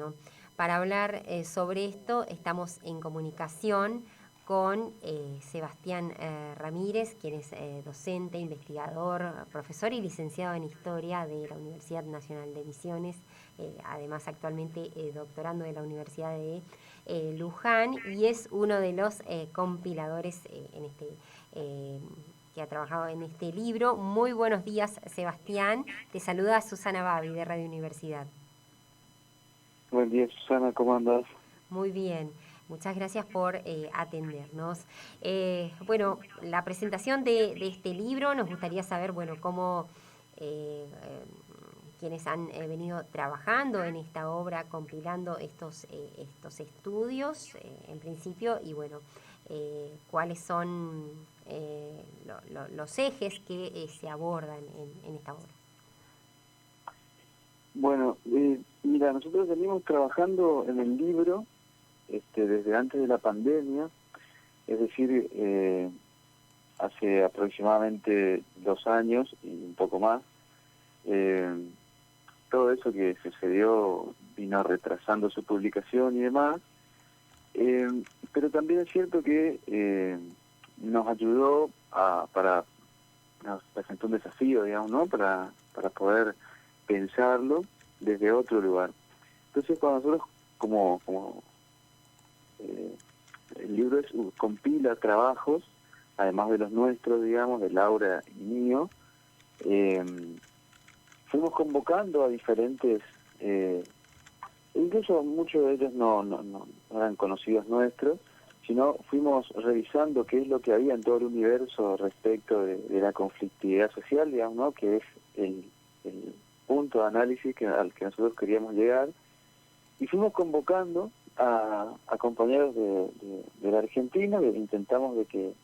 Bueno, para hablar sobre esto estamos en comunicación con Sebastián Ramírez, quien es docente, investigador, profesor y licenciado en Historia de la Universidad Nacional de Misiones, además actualmente doctorando de la Universidad de Luján, y es uno de los compiladores en que ha trabajado en este libro. Muy buenos días, Sebastián. Te saluda Susana Babi de Radio Universidad. Buen día, Susana, ¿cómo andás? Muy bien, muchas gracias por atendernos. Bueno, la presentación de este libro, nos gustaría saber, bueno, cómo quienes han venido trabajando en esta obra, compilando estos estudios, en principio, y bueno, cuáles son los ejes que se abordan en esta obra. Bueno, mira, nosotros venimos trabajando en el libro desde antes de la pandemia, es decir, hace aproximadamente 2 años y un poco más. Todo eso que sucedió vino retrasando su publicación y demás, pero también es cierto que nos ayudó nos presentó un desafío, digamos, ¿no? Para poder pensarlo desde otro lugar. Entonces, cuando nosotros, el libro compila trabajos, además de los nuestros, digamos, de Laura y mío, fuimos convocando a diferentes, incluso muchos de ellos no eran conocidos nuestros, sino fuimos revisando qué es lo que había en todo el universo respecto de la conflictividad social, digamos, ¿no? Que es el punto de análisis al que nosotros queríamos llegar, y fuimos convocando a compañeros de la Argentina, intentamos de que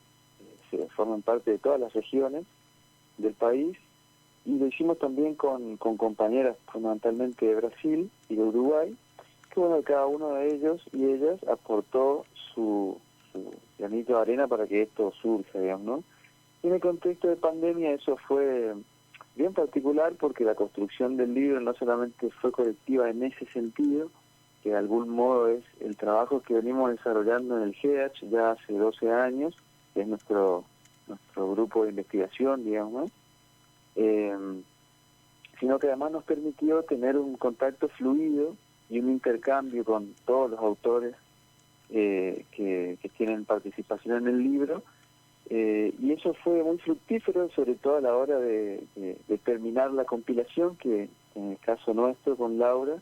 se formen parte de todas las regiones del país, y lo hicimos también con compañeras fundamentalmente de Brasil y de Uruguay, que bueno, cada uno de ellos y ellas aportó su granito de arena para que esto surja, digamos, ¿no? Y en el contexto de pandemia eso fue bien particular, porque la construcción del libro no solamente fue colectiva en ese sentido, que de algún modo es el trabajo que venimos desarrollando en el GEACH ya hace 12 años, que es nuestro grupo de investigación, digamos, ¿no? Sino que además nos permitió tener un contacto fluido y un intercambio con todos los autores que tienen participación en el libro, y eso fue muy fructífero, sobre todo a la hora de terminar la compilación, que en el caso nuestro con Laura,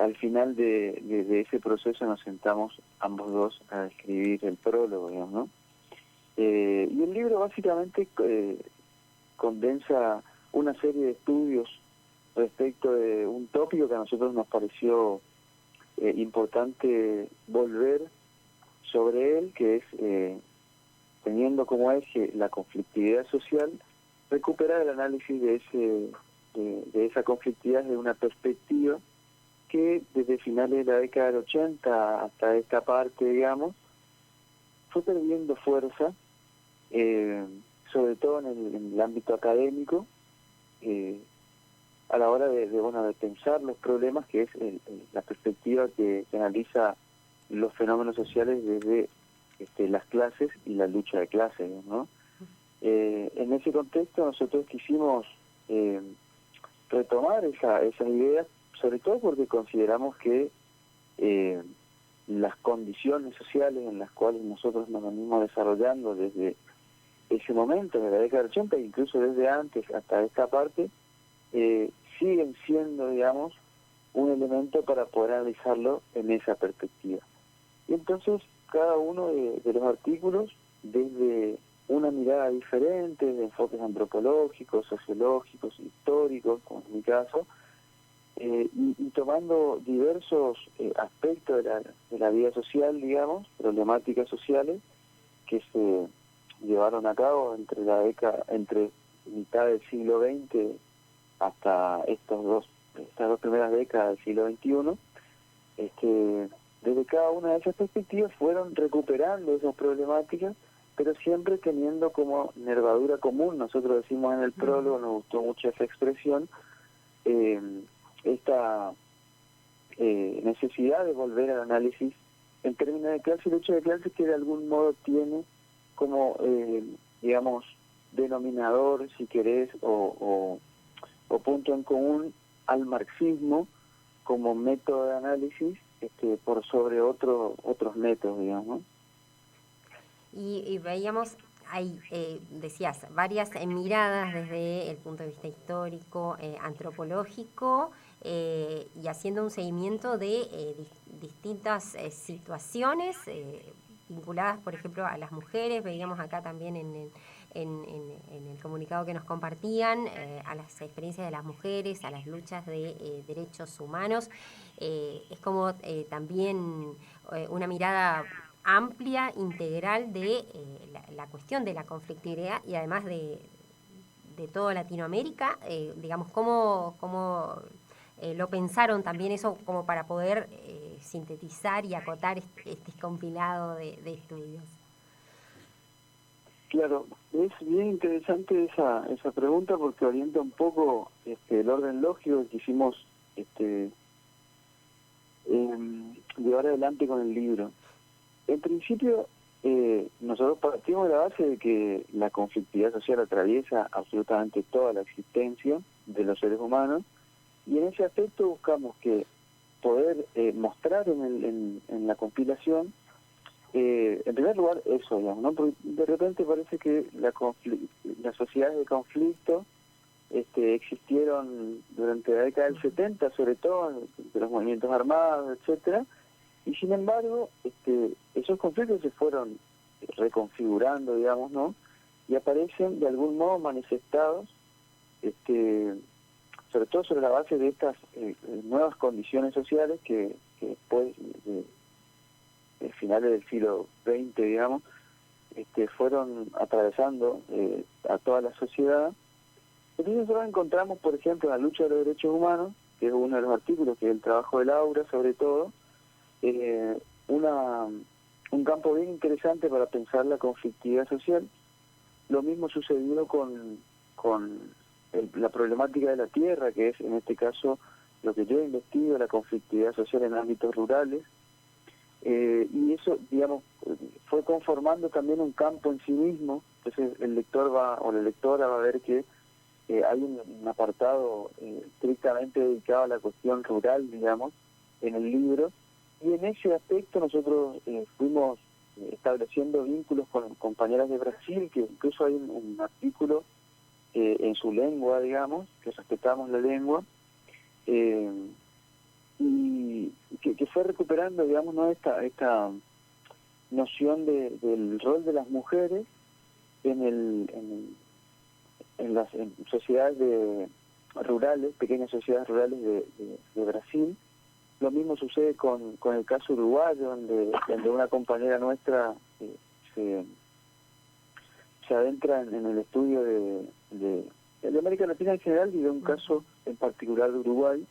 al final de ese proceso nos sentamos ambos dos a escribir el prólogo, digamos, ¿no? Y el libro básicamente condensa una serie de estudios respecto de un tópico que a nosotros nos pareció importante volver sobre él, que es, teniendo como eje la conflictividad social, recuperar el análisis de esa conflictividad desde una perspectiva que desde finales de la década del 80 hasta esta parte, digamos, fue perdiendo fuerza, sobre todo en el ámbito académico, a la hora de pensar los problemas, que es la perspectiva que analiza los fenómenos sociales desde las clases y la lucha de clases, ¿no? En ese contexto nosotros quisimos retomar esas ideas, sobre todo porque consideramos que las condiciones sociales en las cuales nosotros nos venimos desarrollando desde ese momento, de la década del 80, incluso desde antes hasta esta parte, siguen siendo, digamos, un elemento para poder analizarlo en esa perspectiva. Y entonces cada uno de los artículos, desde una mirada diferente, de enfoques antropológicos, sociológicos, históricos, como en mi caso, y tomando diversos aspectos de la vida social, digamos, problemáticas sociales que se llevaron a cabo entre mitad del siglo XX hasta estas dos primeras décadas del siglo XXI. Desde cada una de esas perspectivas fueron recuperando esas problemáticas, pero siempre teniendo como nervadura común. Nosotros decimos en el prólogo, nos gustó mucho esa expresión, esta necesidad de volver al análisis en términos de clase y lucha de clases, que de algún modo tiene como, digamos, denominador, si querés, o punto en común al marxismo como método de análisis por sobre otros métodos, digamos, ¿no? Y veíamos, hay, decías, varias miradas desde el punto de vista histórico, antropológico, y haciendo un seguimiento de distintas situaciones vinculadas, por ejemplo, a las mujeres. Veíamos acá también en el comunicado que nos compartían, a las experiencias de las mujeres, a las luchas de derechos humanos. Es como también una mirada amplia, integral de la cuestión de la conflictividad, y además de toda Latinoamérica, digamos, cómo lo pensaron también eso como para poder sintetizar y acotar este compilado de estudios. Claro, es bien interesante esa pregunta, porque orienta un poco el orden lógico que quisimos llevar adelante con el libro. En principio, nosotros partimos de la base de que la conflictividad social atraviesa absolutamente toda la existencia de los seres humanos, y en ese aspecto buscamos que poder mostrar en la compilación, en primer lugar, eso, digamos, ¿no? Porque de repente parece que las sociedades de conflicto existieron durante la década del 70, sobre todo, de los movimientos armados, etcétera, y sin embargo, esos conflictos se fueron reconfigurando, digamos, ¿no? Y aparecen de algún modo manifestados, sobre todo sobre la base de estas nuevas condiciones sociales que después de finales del siglo XX, digamos, fueron atravesando a toda la sociedad. Entonces nosotros encontramos, por ejemplo, en la lucha de los derechos humanos, que es uno de los artículos, que es el trabajo de Laura, sobre todo, un campo bien interesante para pensar la conflictividad social. Lo mismo sucedió con la problemática de la tierra, que es en este caso lo que yo investigo, la conflictividad social en ámbitos rurales, y eso, digamos, fue conformando también un campo en sí mismo. Entonces el lector o la lectora va a ver que hay un apartado estrictamente dedicado a la cuestión rural, digamos, en el libro, y en ese aspecto nosotros fuimos estableciendo vínculos con compañeras de Brasil, que incluso hay un artículo en su lengua, digamos, que respetamos la lengua, y que fue recuperando, digamos, ¿no? esta noción del rol de las mujeres en las sociedades rurales, pequeñas sociedades rurales de Brasil. Lo mismo sucede con el caso uruguayo, donde una compañera nuestra se adentra en el estudio de América Latina en general y de un caso en particular de Uruguay.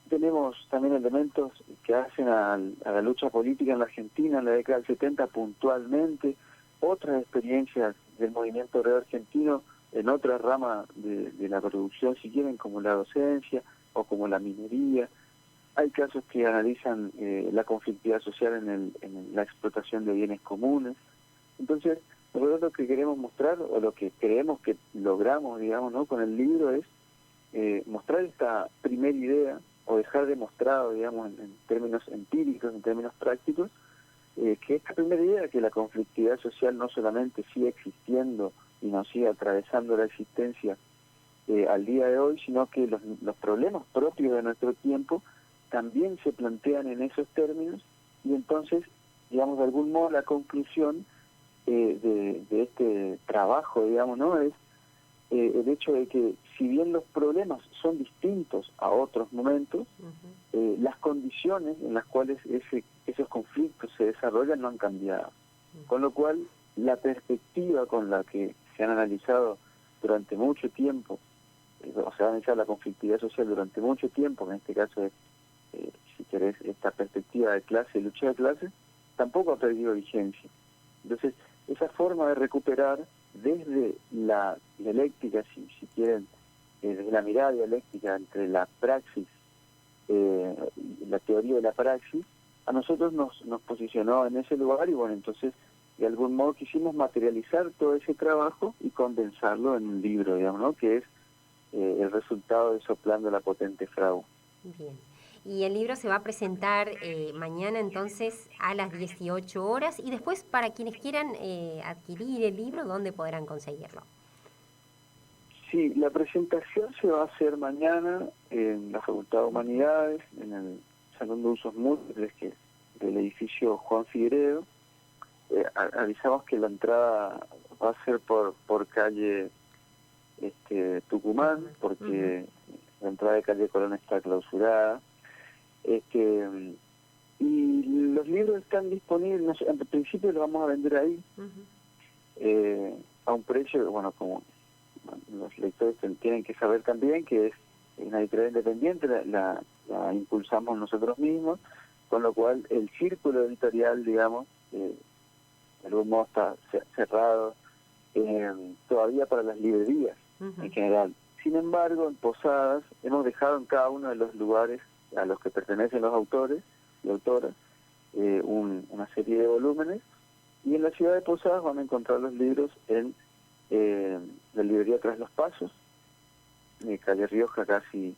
Tenemos también elementos que hacen a la lucha política en la Argentina en la década del 70 puntualmente, otras experiencias del movimiento obrero argentino en otra rama de la producción, si quieren, como la docencia o como la minería. Hay casos que analizan la conflictividad social en la explotación de bienes comunes. Entonces, nosotros lo que queremos mostrar, o lo que creemos que logramos, digamos, ¿no?, con el libro, es mostrar esta primera idea, o dejar demostrado, digamos, en términos empíricos, en términos prácticos, que esta primera idea, que la conflictividad social no solamente sigue existiendo y nos sigue atravesando la existencia al día de hoy, sino que los problemas propios de nuestro tiempo también se plantean en esos términos, y entonces, digamos, de algún modo la conclusión de este trabajo, digamos, ¿no?, es el hecho de que, si bien los problemas son distintos a otros momentos, las condiciones en las cuales esos conflictos se desarrollan no han cambiado. Con lo cual, la perspectiva con la que se han analizado durante mucho tiempo, o se ha analizado la conflictividad social durante mucho tiempo, en este caso es, si querés, esta perspectiva de clase, lucha de clase, tampoco ha perdido vigencia. Entonces, esa forma de recuperar desde la dialéctica, si quieren, desde la mirada dialéctica entre la praxis la teoría y la praxis, a nosotros nos posicionó en ese lugar y bueno, entonces de algún modo quisimos materializar todo ese trabajo y condensarlo en un libro, digamos, ¿no? Que es el resultado de Soplando la potente fragua. Bien. Y el libro se va a presentar mañana entonces a las 18 horas y después para quienes quieran adquirir el libro, ¿dónde podrán conseguirlo? Sí, la presentación se va a hacer mañana en la Facultad de Humanidades, en el Salón de Usos Múltiples, que del edificio Juan Figueredo. Avisamos que la entrada va a ser por calle Tucumán, porque la entrada de calle Colón está clausurada. Y los libros están disponibles, en principio los vamos a vender ahí, a un precio, bueno, como los lectores tienen que saber también que es una editorial independiente, la impulsamos nosotros mismos, con lo cual el círculo editorial, digamos, de algún modo está cerrado todavía para las librerías en general. Sin embargo, en Posadas hemos dejado en cada uno de los lugares a los que pertenecen los autores y autoras una serie de volúmenes, y en la ciudad de Posadas van a encontrar los libros en la librería Tras los Pasos, calle Rioja, casi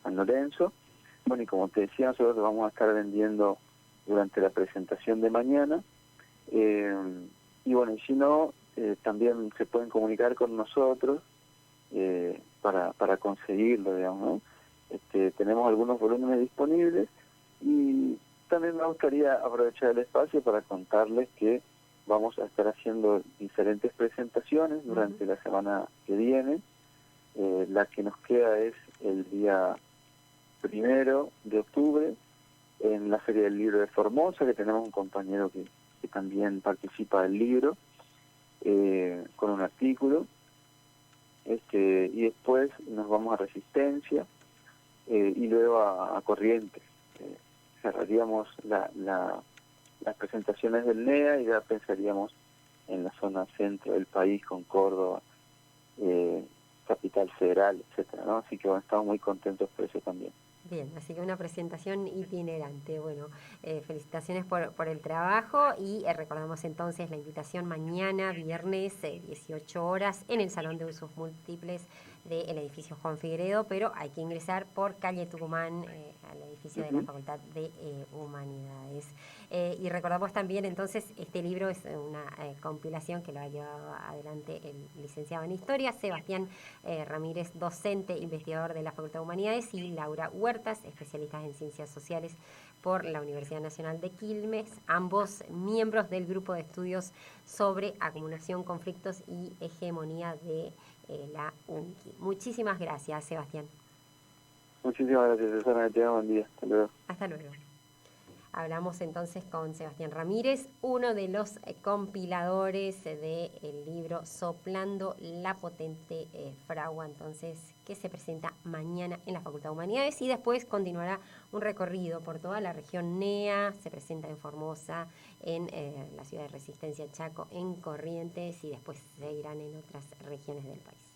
San Lorenzo. Bueno, y como te decía, nosotros lo vamos a estar vendiendo durante la presentación de mañana, y bueno, y si no, también se pueden comunicar con nosotros para conseguirlo, digamos, ¿no? Tenemos algunos volúmenes disponibles, y también me gustaría aprovechar el espacio para contarles que vamos a estar haciendo diferentes presentaciones durante la semana que viene. La que nos queda es el día 1 de octubre en la Feria del Libro de Formosa, que tenemos un compañero que también participa del libro con un artículo. Y después nos vamos a Resistencia y luego a Corrientes. Cerraríamos las presentaciones del NEA y ya pensaríamos en la zona centro del país con Córdoba, Capital Federal, etcétera, ¿no? Así que bueno, estamos muy contentos por eso también. Bien, así que una presentación itinerante. Bueno, felicitaciones por el trabajo y recordamos entonces la invitación mañana, viernes, 18 horas, en el Salón de Usos Múltiples del edificio Juan Figueredo, pero hay que ingresar por calle Tucumán al edificio de la Facultad de Humanidades. Y recordamos también entonces, este libro es una compilación que lo ha llevado adelante el licenciado en Historia, Sebastián Ramírez, docente, investigador de la Facultad de Humanidades, y Laura Huertas, especialistas en Ciencias Sociales por la Universidad Nacional de Quilmes, ambos miembros del grupo de estudios sobre acumulación, conflictos y hegemonía de la UNCI. Muchísimas gracias, Sebastián. Muchísimas gracias, Susana. Que tengas buen día. Hasta luego. Hasta luego. Hablamos entonces con Sebastián Ramírez, uno de los compiladores del libro Soplando la potente fragua, entonces, que se presenta mañana en la Facultad de Humanidades, y después continuará un recorrido por toda la región NEA, se presenta en Formosa, en la ciudad de Resistencia, Chaco, en Corrientes, y después seguirán en otras regiones del país.